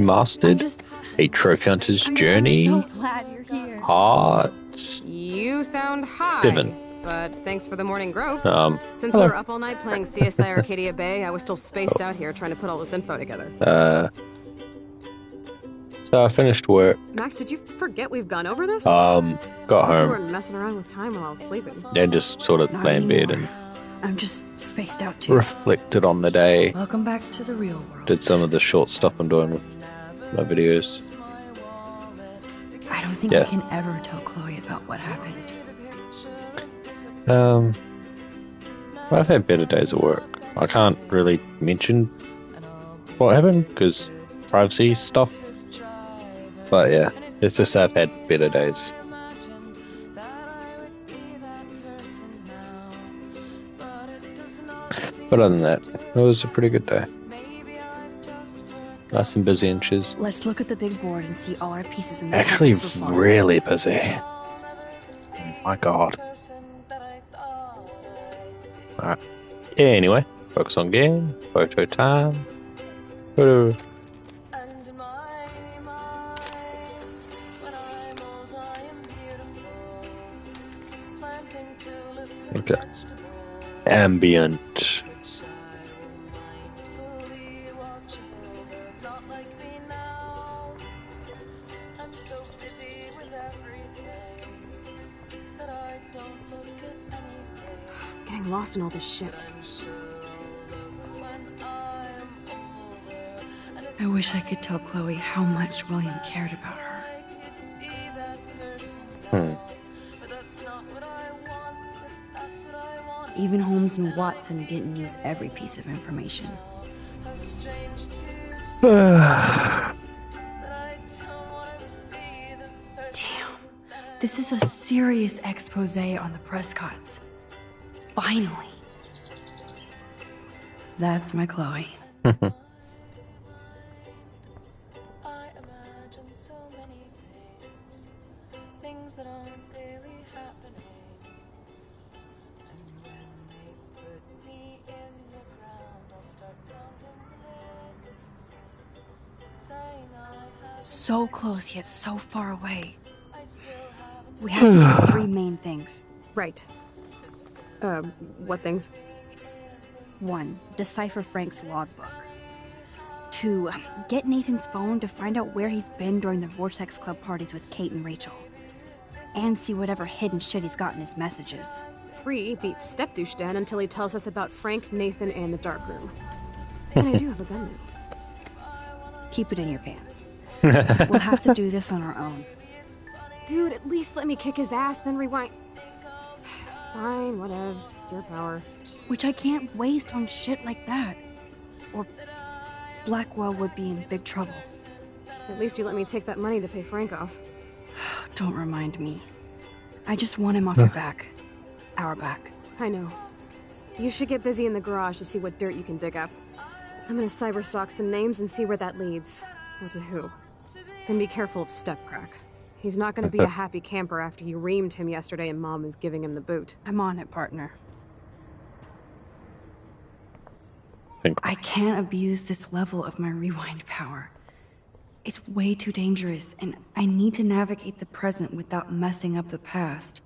Mastered, a trophy hunter's journey. I'm so glad you're here. Heart. You sound high. 7. But thanks for the morning grope. Since hello. we were up all night playing CSI Arcadia Bay, I was still spaced out here trying to put all this info together. So I finished work. Max, did you forget we've gone over this? Got You home. weren't messing around with time while I was sleeping. Then just sort of Not lay in bed anymore. and I'm just spaced out too. reflected on the day. Welcome back to the real world. Did some of the short stuff I'm doing with my videos. I don't think Yeah. I can ever tell Chloe about what happened. I've had better days at work. I can't really mention what happened because privacy stuff. But yeah, it's just I've had better days. But other than that, it was a pretty good day. Nice and busy inches. Let's look at the big board and see all our pieces in the Actually, puzzle so far. really busy. Oh my god. Alright. Anyway, focus on game, photo time. Photo. Okay. Ambient. Getting lost in all this shit. I wish I could tell Chloe how much William cared about her. Even Holmes and Watson didn't use every piece of information. Damn, this is a serious expose on the Prescotts. Finally. That's my Chloe. Things that aren't really happening. And when they put me in the ground, I'll start contemplating. Saying I have So close yet so far away. I still haven't We have to do 3 main things. Right. What things? 1. Decipher Frank's logbook. 2. Get Nathan's phone to find out where he's been during the Vortex Club parties with Kate and Rachel. And see whatever hidden shit he's got in his messages. 3, beat Step Douche down until he tells us about Frank, Nathan, and the dark room. And I do have a gun now. Keep it in your pants. We'll have to do this on our own. Dude, at least let me kick his ass, then rewind. Fine, whatevs. It's your power. Which I can't waste on shit like that. Or Blackwell would be in big trouble. At least you let me take that money to pay Frank off. Don't remind me. I just want him off your back. Our back. I know. You should get busy in the garage to see what dirt you can dig up. I'm gonna cyberstalk some names and see where that leads. Or to who. Then be careful of Stepcrack. He's not gonna be a happy camper after you reamed him yesterday and Mom is giving him the boot. I'm on it, partner. Think. I can't abuse this level of my rewind power. It's way too dangerous, and I need to navigate the present without messing up the past.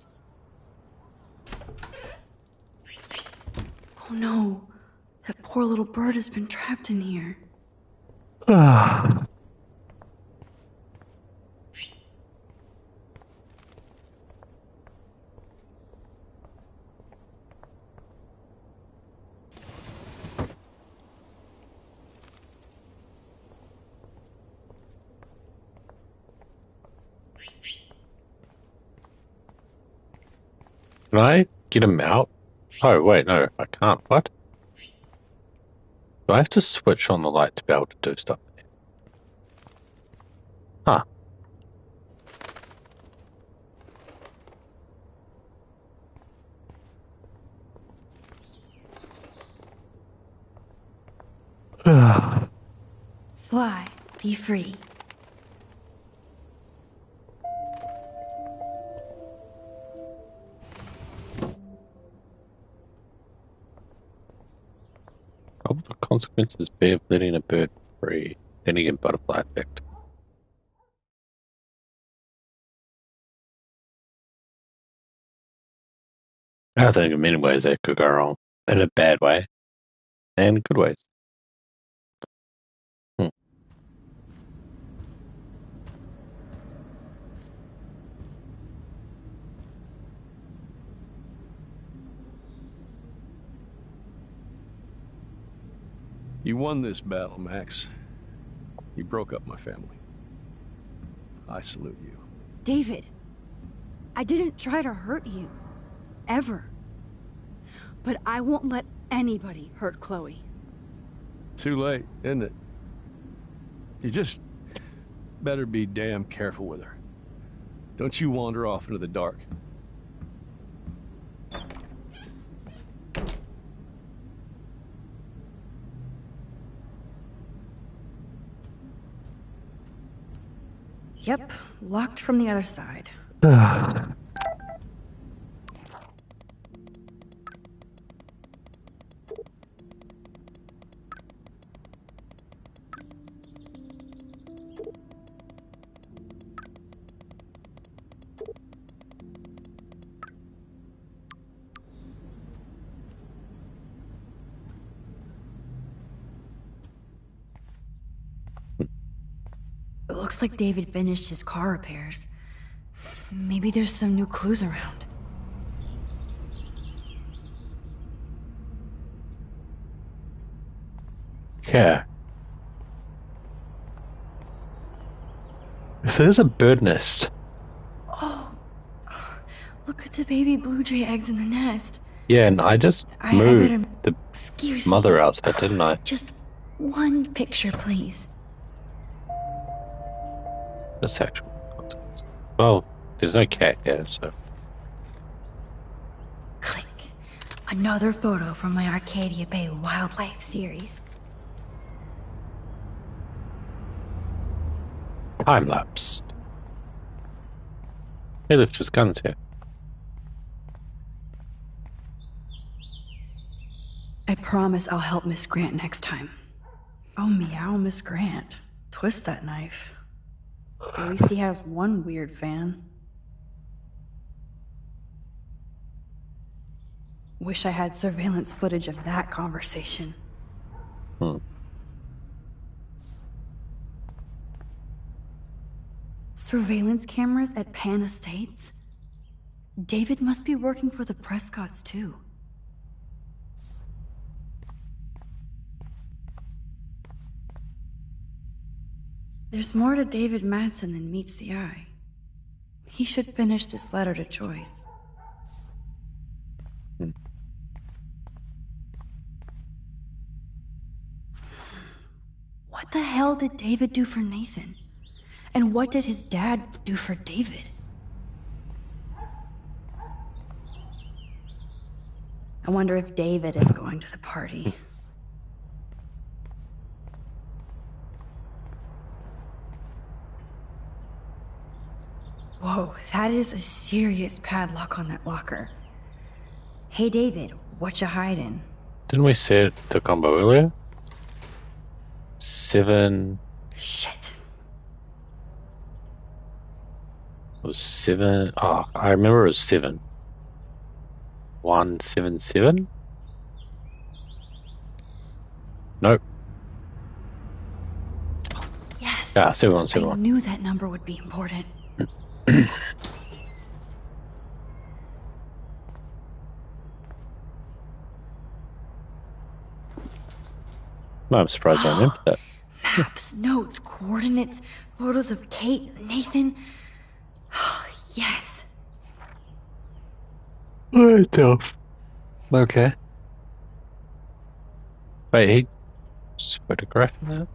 Oh no, that poor little bird has been trapped in here. Can I get him out? Oh, wait, no, I can't. What? Do I have to switch on the light to be able to do stuff? Huh. Fly, be free. What will the consequences be of letting a bird free? Then you get butterfly effect. I think in many ways that could go wrong. In a bad way. And good ways. You won this battle, Max. You broke up my family. I salute you. David, I didn't try to hurt you. Ever. But I won't let anybody hurt Chloe. Too late, isn't it? You just better be damn careful with her. Don't you wander off into the dark. Yep, locked from the other side. It looks like David finished his car repairs. Maybe there's some new clues around. Yeah. So there's a bird nest. Oh, look at the baby blue jay eggs in the nest. Yeah, and I just I moved better... the Excuse mother me. outside, didn't I? Just one picture, please. That's actual consequence. Well, there's no cat here, so. Click. Another photo from my Arcadia Bay wildlife series. Time lapse. He left his guns here. I promise I'll help Miss Grant next time. Oh, meow, Miss Grant. Twist that knife. At least he has one weird fan. Wish I had surveillance footage of that conversation. Surveillance cameras at Pan Estates? David must be working for the Prescotts, too. There's more to David Madsen than meets the eye. He should finish this letter to Joyce. What the hell did David do for Nathan? And what did his dad do for David? I wonder if David is going to the party. Whoa, that is a serious padlock on that locker. Hey David, what you hiding? Didn't we say the combo earlier? 7. Shit. It was 7. Oh, I remember it was 7. 177? Nope. Yes. Ah, I 7171. knew that number would be important. No, I'm surprised I remember that. Maps, notes, coordinates, photos of Kate, Nathan. Yes. Right, tough. Okay. Wait, he's photographing that?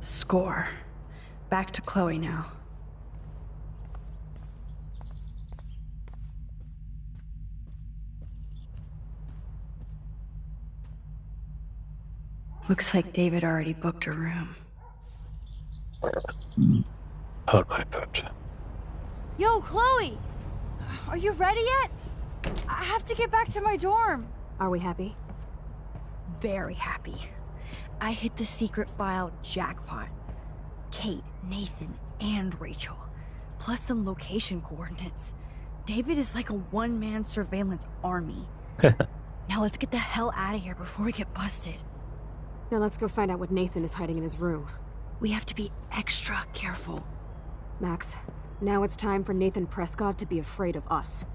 Score. Back to Chloe now. Looks like David already booked a room. Hold my foot. Yo, Chloe! Are you ready yet? I have to get back to my dorm. Are we happy? Very happy. I hit the secret file jackpot. Kate, Nathan, and Rachel. Plus some location coordinates. David is like a one-man surveillance army. Now let's get the hell out of here before we get busted. Now let's go find out what Nathan is hiding in his room. We have to be extra careful. Max, now it's time for Nathan Prescott to be afraid of us.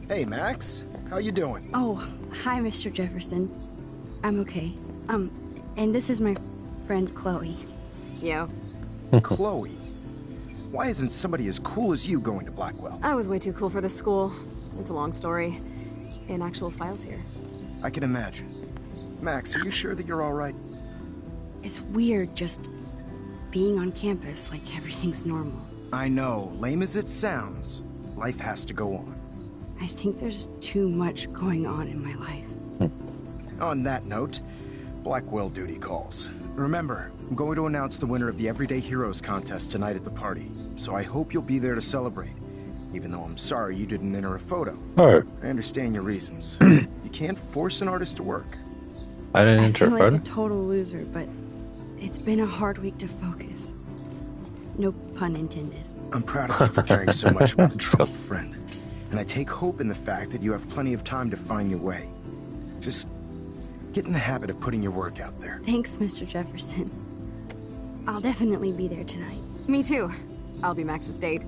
Hey, Max. How you doing? Oh, hi, Mr. Jefferson. I'm okay. And this is my friend Chloe. Yo. Chloe. Why isn't somebody as cool as you going to Blackwell? I was way too cool for this school. It's a long story. In actual files here. I can imagine. Max, are you sure that you're all right? It's weird just being on campus like everything's normal. I know. Lame as it sounds, life has to go on. I think there's too much going on in my life. On that note, Blackwell duty calls. Remember, I'm going to announce the winner of the Everyday Heroes contest tonight at the party, so I hope you'll be there to celebrate. Even though I'm sorry you didn't enter a photo. Oh, I understand your reasons. You can't force an artist to work. I didn't I enter feel a like photo. a total loser, but it's been a hard week to focus. No pun intended. I'm proud of you for caring so much about a troubled friend. And I take hope in the fact that you have plenty of time to find your way. Just get in the habit of putting your work out there. Thanks, Mr. Jefferson. I'll definitely be there tonight. Me too. I'll be Max's date.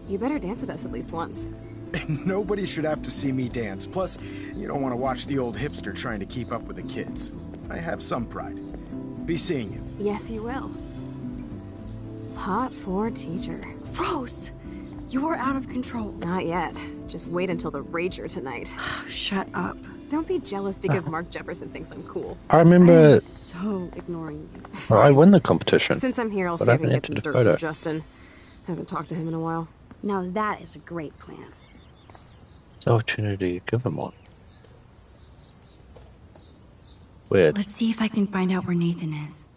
You better dance with us at least once. Nobody should have to see me dance. Plus, you don't want to watch the old hipster trying to keep up with the kids. I have some pride. Be seeing you. Yes, you will. Hot for teacher. Gross! You're out of control. Not yet. Just wait until the rager tonight. Shut up. Don't be jealous because Mark Jefferson thinks I'm cool. I remember I'm so ignoring you. well, I won the competition. Since I'm here, I'll But see I if I can haven't get some entered a dirt photo. from Justin. Haven't talked to him in a while. Now that is a great plan. It's an opportunity to give them one. Weird. Let's see if I can find out where Nathan is.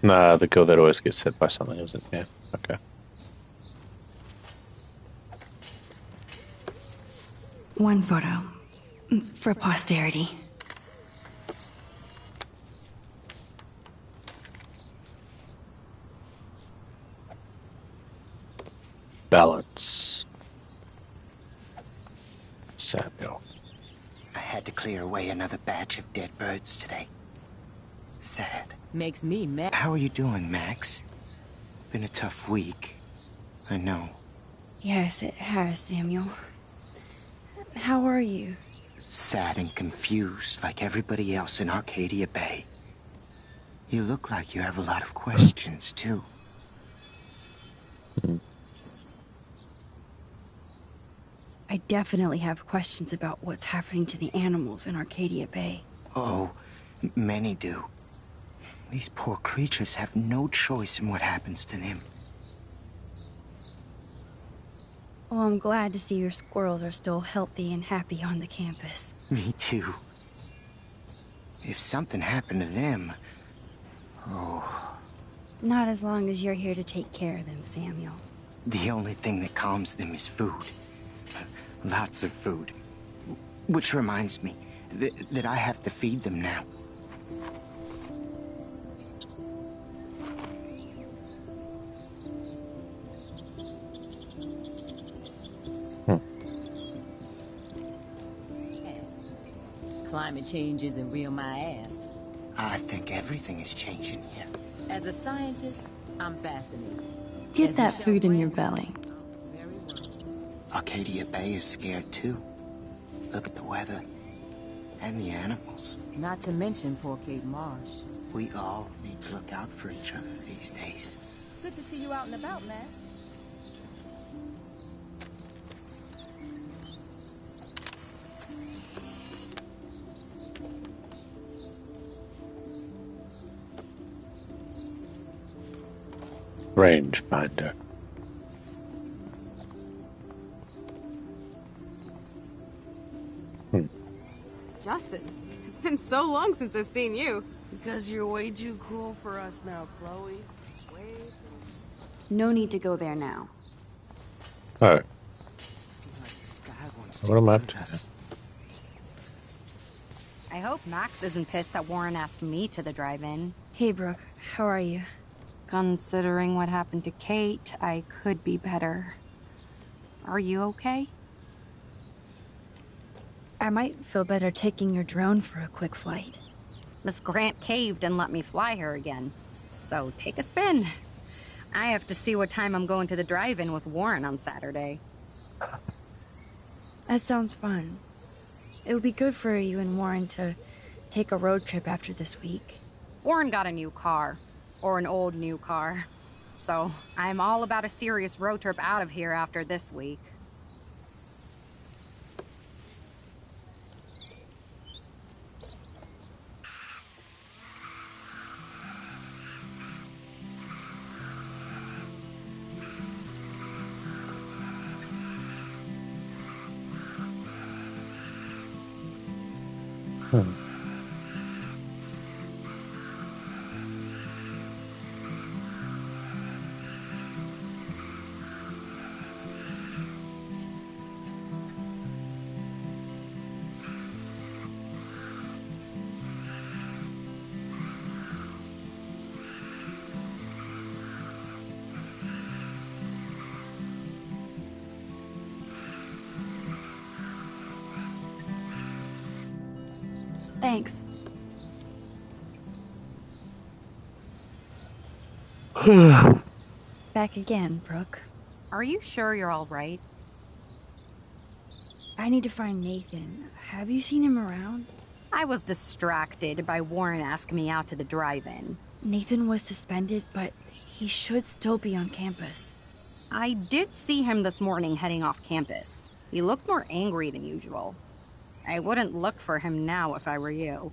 Nah, the girl that always gets hit by something isn't. Yeah, okay. One photo. For posterity. Balance. Samuel. I had to clear away another batch of dead birds today. Sad. Makes me mad. How are you doing, Max? Been a tough week. I know. Yes, it has, Samuel. How are you? Sad and confused like everybody else in Arcadia Bay. You look like you have a lot of questions, too. I definitely have questions about what's happening to the animals in Arcadia Bay. Oh, many do. These poor creatures have no choice in what happens to them. Well, I'm glad to see your squirrels are still healthy and happy on the campus. Me too. If something happened to them... Oh, Not as long as you're here to take care of them, Samuel. the only thing that calms them is food. Lots of food. Which reminds me that I have to feed them now. Climate change isn't real my ass. I think everything is changing here. As a scientist, I'm fascinated. Get As that Michelle food in your Graham, belly. I'm very worried. Arcadia Bay is scared too. Look at the weather. And the animals. Not to mention poor Kate Marsh. We all need to look out for each other these days. Good to see you out and about, Max. Rangefinder. Justin, it's been so long since I've seen you. Because you're way too cool for us now, Chloe. Way too... No need to go there now. Oh, I feel like the sky wants to what am I up eat to? us. I hope Max isn't pissed that Warren asked me to the drive-in. Hey, Brooke. How are you? Considering what happened to Kate, I could be better. Are you okay? I might feel better taking your drone for a quick flight. Miss Grant caved and let me fly her again. So take a spin. I have to see what time I'm going to the drive-in with Warren on Saturday. That sounds fun. It would be good for you and Warren to take a road trip after this week. Warren got a new car. Or an old new car. So I'm all about a serious road trip out of here after this week. Thanks. Back again, Brooke. Are you sure you're all right? I need to find Nathan. Have you seen him around? I was distracted by Warren asking me out to the drive-in. Nathan was suspended, but he should still be on campus. I did see him this morning heading off campus. He looked more angry than usual. I wouldn't look for him now if I were you.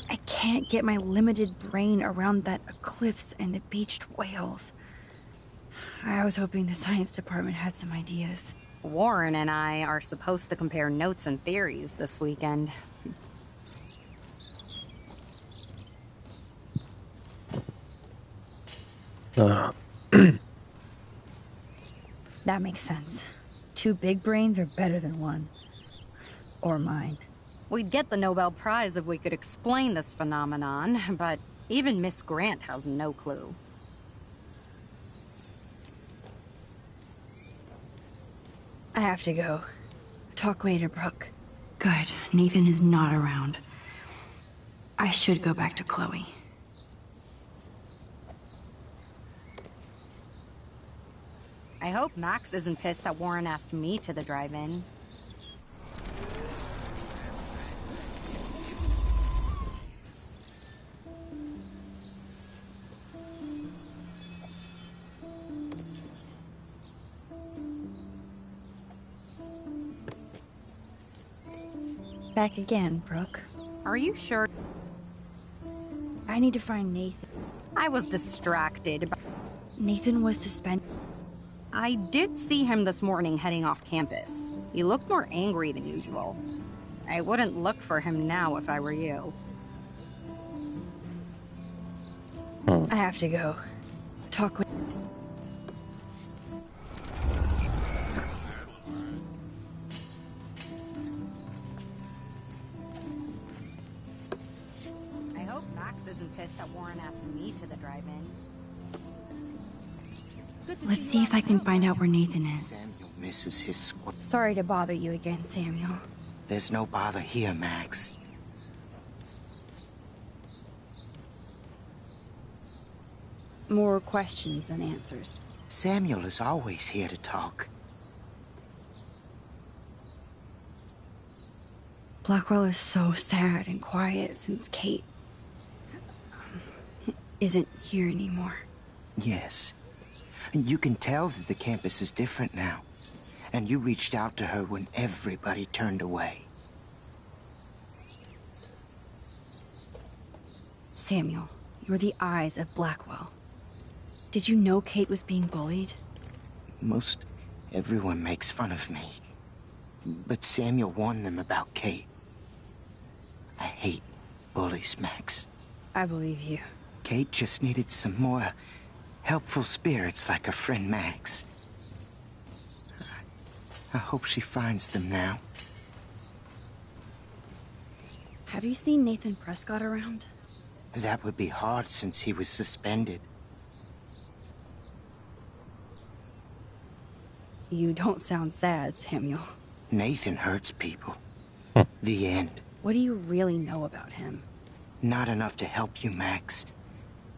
I can't get my limited brain around that eclipse and the beached whales. I was hoping the science department had some ideas. Warren and I are supposed to compare notes and theories this weekend. That makes sense. 2 big brains are better than 1. Or mine. We'd get the Nobel Prize if we could explain this phenomenon, but even Miss Grant has no clue. I have to go. Talk later, Brooke. Good. Nathan is not around. I should go back to Chloe. I hope Max isn't pissed that Warren asked me to the drive-in. Back again, Brooke. Are you sure? I need to find Nathan. I was distracted by... Nathan was suspended. I did see him this morning heading off campus. He looked more angry than usual. I wouldn't look for him now if I were you. I have to go. Talk later. isn't pissed that Warren asked me to the drive-in. Let's see if I can find out where Nathan is. Samuel misses his squad. Sorry to bother you again, Samuel. There's no bother here, Max. More questions than answers. Samuel is always here to talk. Blackwell is so sad and quiet since Kate isn't here anymore. Yes. You can tell that the campus is different now. And you reached out to her when everybody turned away. Samuel, you're the eyes of Blackwell. Did you know Kate was being bullied? Most everyone makes fun of me. But Samuel warned them about Kate. I hate bullies, Max. I believe you. Kate just needed some more helpful spirits like her friend Max. I hope she finds them now. Have you seen Nathan Prescott around? That would be hard since he was suspended. You don't sound sad, Samuel. Nathan hurts people. The end. What do you really know about him? Not enough to help you, Max.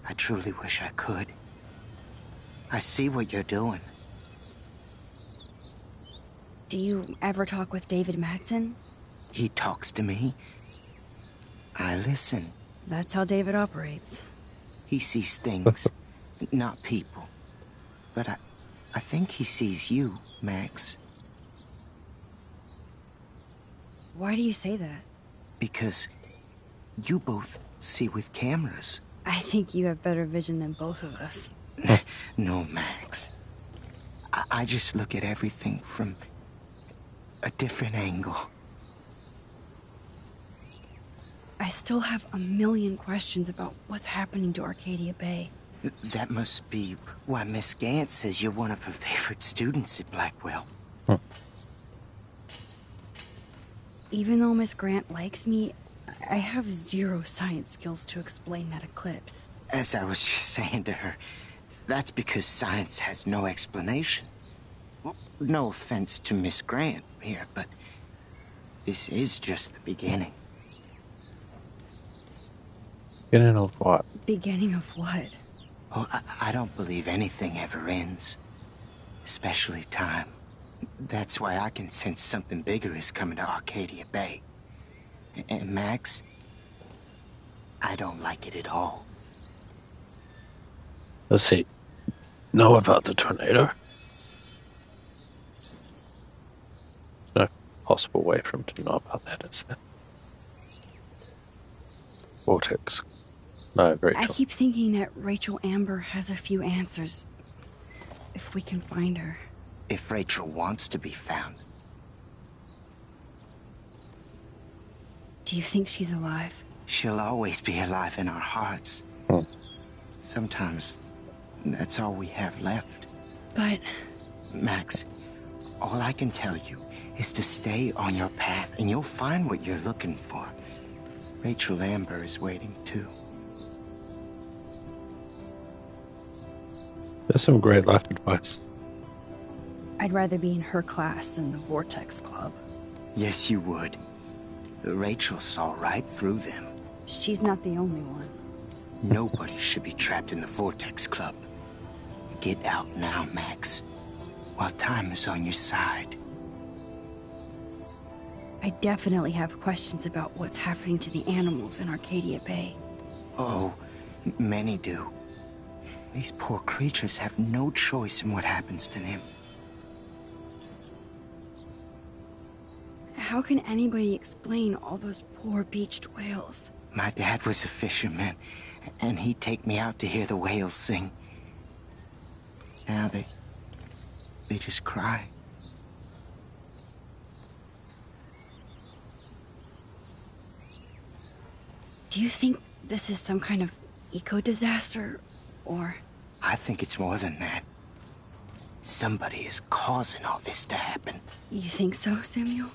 I truly wish I could. I see what you're doing. Do you ever talk with David Madsen? He talks to me. I listen. That's how David operates. He sees things, not people. But I think he sees you, Max. Why do you say that? Because you both see with cameras. I think you have better vision than both of us. No, Max. I just look at everything from a different angle. I still have a million questions about what's happening to Arcadia Bay. That must be why Miss Gant says you're one of her favorite students at Blackwell. Even though Miss Grant likes me, I have zero science skills to explain that eclipse. As I was just saying to her, that's because science has no explanation. Well, no offense to Miss Grant here, but this is just the beginning. Beginning of what? Beginning of what? Oh, I don't believe anything ever ends. Especially time. That's why I can sense something bigger is coming to Arcadia Bay. And Max, I don't like it at all. Does he know about the tornado? No possible way for him to know about that, is there? Vortex. No, Rachel. I keep thinking that Rachel Amber has a few answers. If we can find her. If Rachel wants to be found. Do you think she's alive? She'll always be alive in our hearts. Sometimes that's all we have left. But... Max, all I can tell you is to stay on your path and you'll find what you're looking for. Rachel Amber is waiting too. There's some great life advice. I'd rather be in her class than the Vortex Club. Yes, you would. Rachel saw right through them. She's not the only one. Nobody should be trapped in the Vortex Club. Get out now, Max, while time is on your side. I definitely have questions about what's happening to the animals in Arcadia Bay. Oh, many do. These poor creatures have no choice in what happens to them. How can anybody explain all those poor beached whales? My dad was a fisherman, and he'd take me out to hear the whales sing. Now they just cry. Do you think this is some kind of eco-disaster, or...? I think it's more than that. Somebody is causing all this to happen. You think so, Samuel?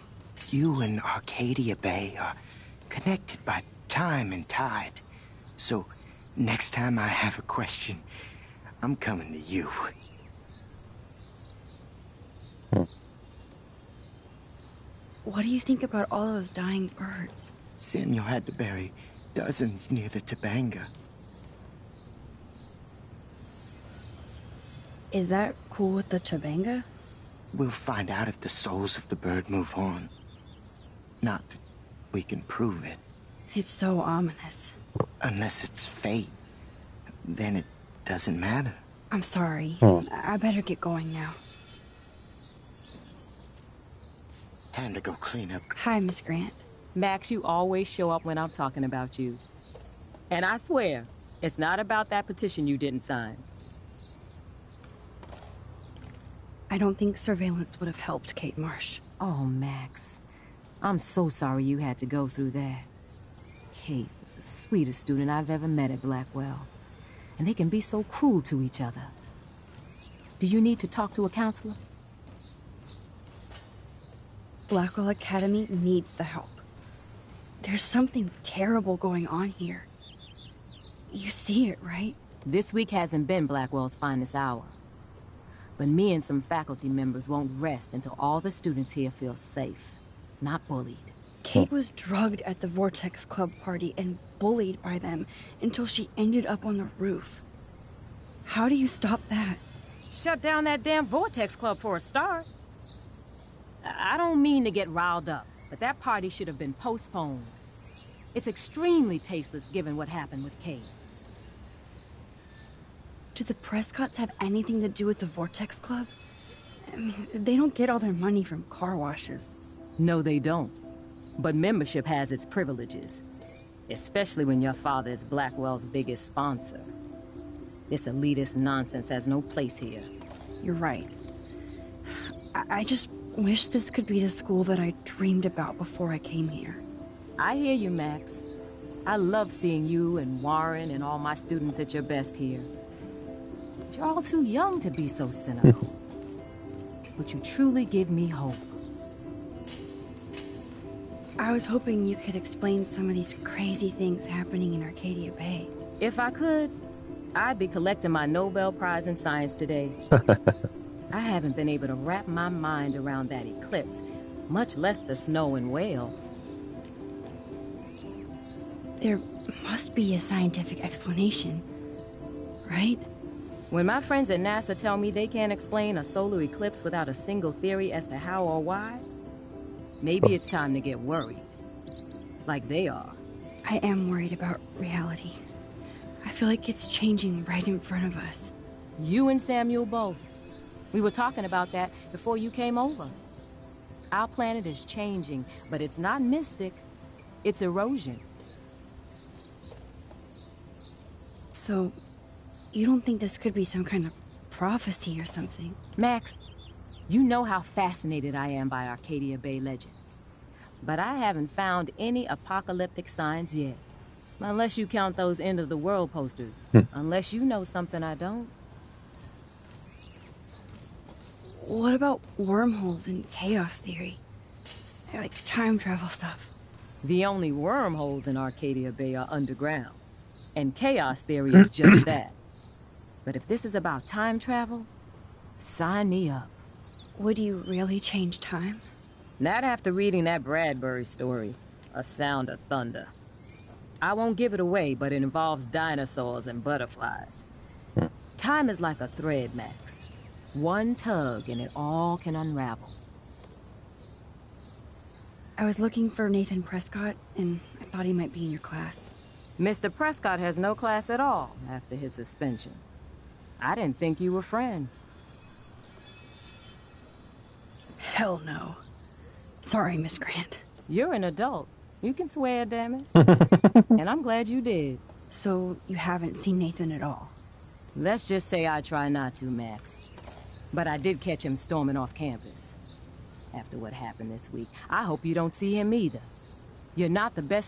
You and Arcadia Bay are connected by time and tide. So, next time I have a question, I'm coming to you. What do you think about all those dying birds? Samuel had to bury dozens near the Tabanga. Is that cool with the Tabanga? We'll find out if the souls of the bird move on. Not that we can prove it. It's so ominous. Unless it's fate, then it doesn't matter. I'm sorry. I better get going now. Time to go clean up. Hi, Miss Grant. Max, you always show up when I'm talking about you. And I swear, it's not about that petition you didn't sign. I don't think surveillance would have helped, Kate Marsh. Oh, Max. I'm so sorry you had to go through that. Kate was the sweetest student I've ever met at Blackwell. And they can be so cruel to each other. Do you need to talk to a counselor? Blackwell Academy needs the help. There's something terrible going on here. You see it, right? This week hasn't been Blackwell's finest hour. But me and some faculty members won't rest until all the students here feel safe, not bullied. Kate was drugged at the Vortex Club party and bullied by them until she ended up on the roof. How do you stop that? Shut down that damn Vortex Club for a start. I don't mean to get riled up, but that party should have been postponed. It's extremely tasteless given what happened with Kate. Do the Prescotts have anything to do with the Vortex Club? I mean, they don't get all their money from car washes. No, they don't. But membership has its privileges. Especially when your father is Blackwell's biggest sponsor. This elitist nonsense has no place here. You're right. I just wish this could be the school that I dreamed about before I came here. I hear you, Max. I love seeing you and Warren and all my students at your best here. But you're all too young to be so cynical. But you truly give me hope. I was hoping you could explain some of these crazy things happening in Arcadia Bay. If I could, I'd be collecting my Nobel Prize in Science today. I haven't been able to wrap my mind around that eclipse, much less the snow in Wales. There must be a scientific explanation, right? When my friends at NASA tell me they can't explain a solar eclipse without a single theory as to how or why, maybe it's time to get worried. Like they are. I am worried about reality. I feel like it's changing right in front of us. You and Samuel both. We were talking about that before you came over. Our planet is changing, but it's not mystic. It's erosion. So, you don't think this could be some kind of prophecy or something? Max, you know how fascinated I am by Arcadia Bay legends. But I haven't found any apocalyptic signs yet. Unless you count those end-of-the-world posters. Unless you know something I don't. What about wormholes and chaos theory? Like time travel stuff. The only wormholes in Arcadia Bay are underground. And chaos theory is just that. But if this is about time travel, sign me up. Would you really change time? Not after reading that Bradbury story, A Sound of Thunder. I won't give it away, but it involves dinosaurs and butterflies. Time is like a thread, Max. One tug and it all can unravel. I was looking for Nathan Prescott, and I thought he might be in your class. Mr. Prescott has no class at all after his suspension. I didn't think you were friends. Hell no. Sorry, Miss Grant. You're an adult. You can swear, damn it. And I'm glad you did. So, you haven't seen Nathan at all? Let's just say I try not to, Max. But I did catch him storming off campus. After what happened this week, I hope you don't see him either. You're not the best